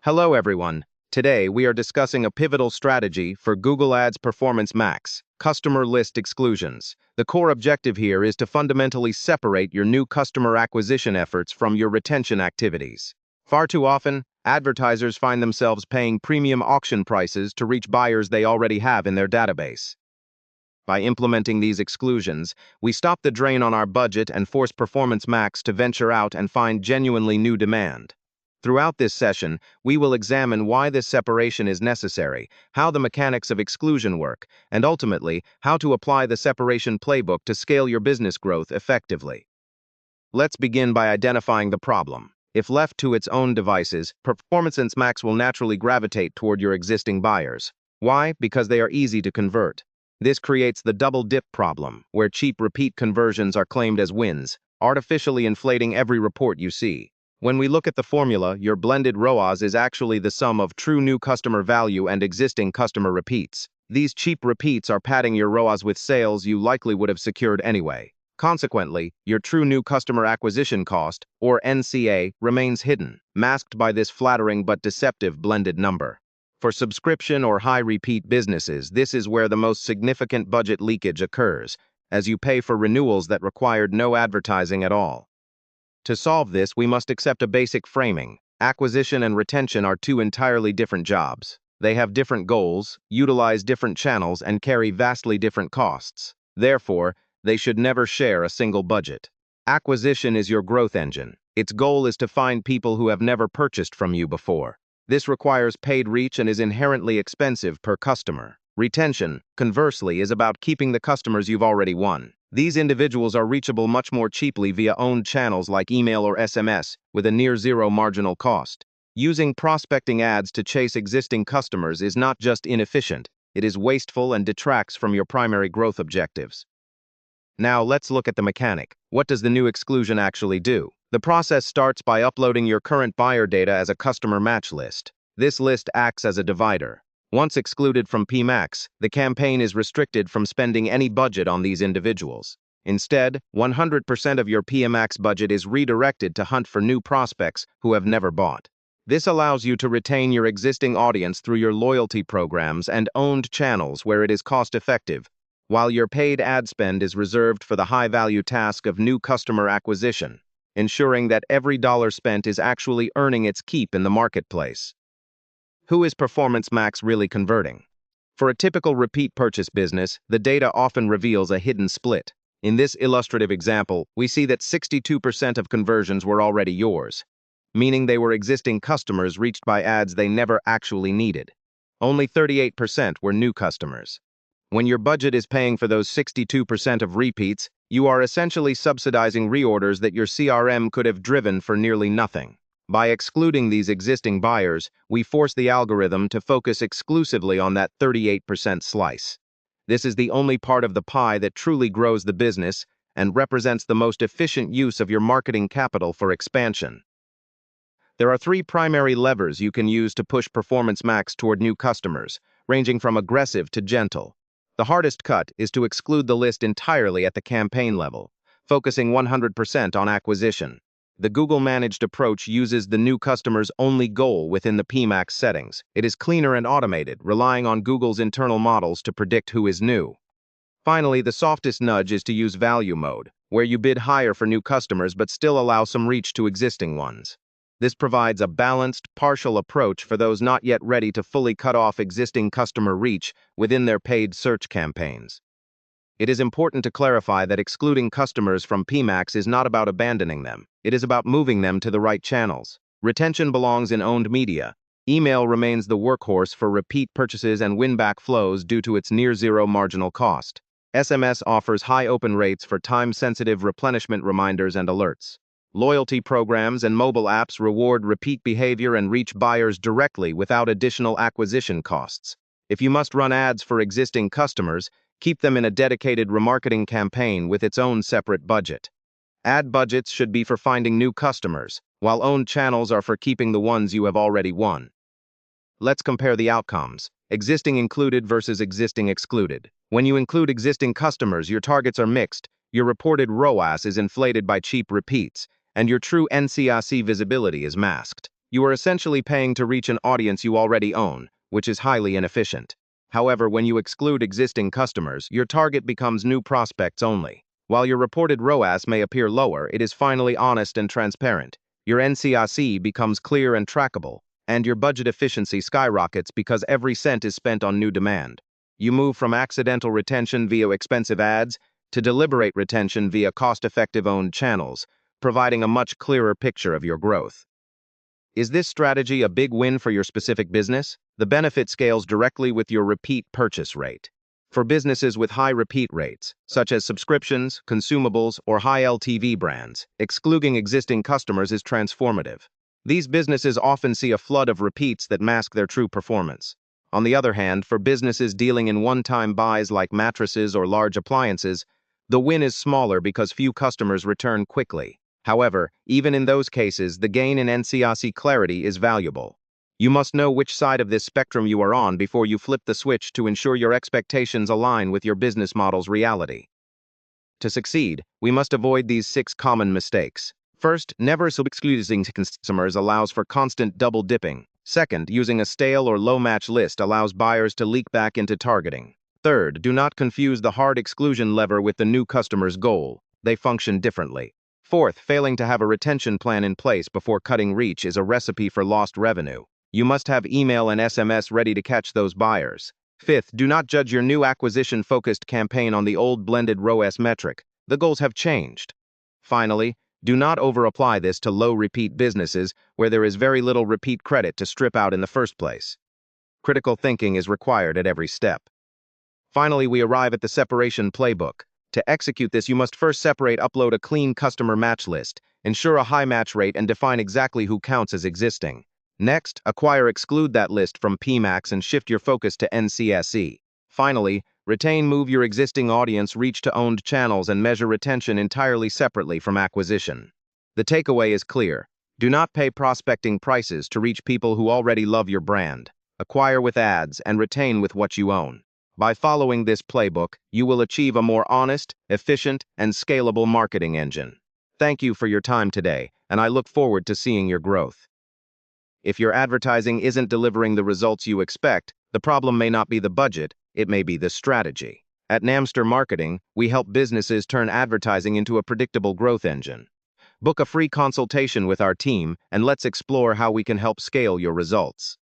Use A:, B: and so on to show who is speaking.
A: Hello everyone. Today we are discussing a pivotal strategy for Google Ads Performance Max, Customer List Exclusions. The core objective here is to fundamentally separate your new customer acquisition efforts from your retention activities. Far too often, advertisers find themselves paying premium auction prices to reach buyers they already have in their database. By implementing these exclusions, we stop the drain on our budget and force Performance Max to venture out and find genuinely new demand. Throughout this session, we will examine why this separation is necessary, how the mechanics of exclusion work, and ultimately, how to apply the separation playbook to scale your business growth effectively. Let's begin by identifying the problem. If left to its own devices, Performance Max will naturally gravitate toward your existing buyers. Why? Because they are easy to convert. This creates the double dip problem, where cheap repeat conversions are claimed as wins, artificially inflating every report you see. When we look at the formula, your blended ROAS is actually the sum of true new customer value and existing customer repeats. These cheap repeats are padding your ROAS with sales you likely would have secured anyway. Consequently, your true new customer acquisition cost, or NCA, remains hidden, masked by this flattering but deceptive blended number. For subscription or high repeat businesses, this is where the most significant budget leakage occurs, as you pay for renewals that required no advertising at all. To solve this, we must accept a basic framing. Acquisition and retention are two entirely different jobs. They have different goals, utilize different channels, and carry vastly different costs. Therefore, they should never share a single budget. Acquisition is your growth engine. Its goal is to find people who have never purchased from you before. This requires paid reach and is inherently expensive per customer. Retention, conversely, is about keeping the customers you've already won. These individuals are reachable much more cheaply via owned channels like email or SMS, with a near-zero marginal cost. Using prospecting ads to chase existing customers is not just inefficient, it is wasteful and detracts from your primary growth objectives. Now let's look at the mechanic. What does the new exclusion actually do? The process starts by uploading your current buyer data as a customer match list. This list acts as a divider. Once excluded from PMax, the campaign is restricted from spending any budget on these individuals. Instead, 100% of your PMax budget is redirected to hunt for new prospects who have never bought. This allows you to retain your existing audience through your loyalty programs and owned channels where it is cost-effective, while your paid ad spend is reserved for the high-value task of new customer acquisition, ensuring that every dollar spent is actually earning its keep in the marketplace. Who is Performance Max really converting? For a typical repeat purchase business, the data often reveals a hidden split. In this illustrative example, we see that 62% of conversions were already yours, meaning they were existing customers reached by ads they never actually needed. Only 38% were new customers. When your budget is paying for those 62% of repeats, you are essentially subsidizing reorders that your CRM could have driven for nearly nothing. By excluding these existing buyers, we force the algorithm to focus exclusively on that 38% slice. This is the only part of the pie that truly grows the business and represents the most efficient use of your marketing capital for expansion. There are three primary levers you can use to push Performance Max toward new customers, ranging from aggressive to gentle. The hardest cut is to exclude the list entirely at the campaign level, focusing 100% on acquisition. The Google-managed approach uses the new customer's only goal within the PMax settings. It is cleaner and automated, relying on Google's internal models to predict who is new. Finally, the softest nudge is to use value mode, where you bid higher for new customers but still allow some reach to existing ones. This provides a balanced, partial approach for those not yet ready to fully cut off existing customer reach within their paid search campaigns. It is important to clarify that excluding customers from PMax is not about abandoning them. It is about moving them to the right channels. Retention belongs in owned media. Email remains the workhorse for repeat purchases and win-back flows due to its near-zero marginal cost. SMS offers high open rates for time-sensitive replenishment reminders and alerts. Loyalty programs and mobile apps reward repeat behavior and reach buyers directly without additional acquisition costs. If you must run ads for existing customers, keep them in a dedicated remarketing campaign with its own separate budget. Ad budgets should be for finding new customers, while owned channels are for keeping the ones you have already won. Let's compare the outcomes. Existing included versus existing excluded. When you include existing customers, your targets are mixed, your reported ROAS is inflated by cheap repeats, and your true NCAC visibility is masked. You are essentially paying to reach an audience you already own, which is highly inefficient. However, when you exclude existing customers, your target becomes new prospects only. While your reported ROAS may appear lower, it is finally honest and transparent. Your NCRC becomes clear and trackable, and your budget efficiency skyrockets because every cent is spent on new demand. You move from accidental retention via expensive ads to deliberate retention via cost-effective owned channels, providing a much clearer picture of your growth. Is this strategy a big win for your specific business? The benefit scales directly with your repeat purchase rate. For businesses with high repeat rates, such as subscriptions, consumables, or high LTV brands, excluding existing customers is transformative. These businesses often see a flood of repeats that mask their true performance. On the other hand, for businesses dealing in one-time buys like mattresses or large appliances, the win is smaller because few customers return quickly. However, even in those cases, the gain in NCRC clarity is valuable. You must know which side of this spectrum you are on before you flip the switch to ensure your expectations align with your business model's reality. To succeed, we must avoid these 6 common mistakes. First, never excluding customers allows for constant double dipping. Second, using a stale or low-match list allows buyers to leak back into targeting. Third, do not confuse the hard exclusion lever with the new customer's goal. They function differently. Fourth, failing to have a retention plan in place before cutting reach is a recipe for lost revenue. You must have email and SMS ready to catch those buyers. Fifth, do not judge your new acquisition-focused campaign on the old blended ROAS metric. The goals have changed. Finally, do not over-apply this to low-repeat businesses where there is very little repeat credit to strip out in the first place. Critical thinking is required at every step. Finally, we arrive at the separation playbook. To execute this, you must first upload a clean customer match list, ensure a high match rate, and define exactly who counts as existing. Next, exclude that list from PMax and shift your focus to NCSE. Finally, move your existing audience reach to owned channels and measure retention entirely separately from acquisition. The takeaway is clear. Do not pay prospecting prices to reach people who already love your brand. Acquire with ads and retain with what you own. By following this playbook, you will achieve a more honest, efficient, and scalable marketing engine. Thank you for your time today, and I look forward to seeing your growth. If your advertising isn't delivering the results you expect, the problem may not be the budget, it may be the strategy. At Namster Marketing, we help businesses turn advertising into a predictable growth engine. Book a free consultation with our team, and let's explore how we can help scale your results.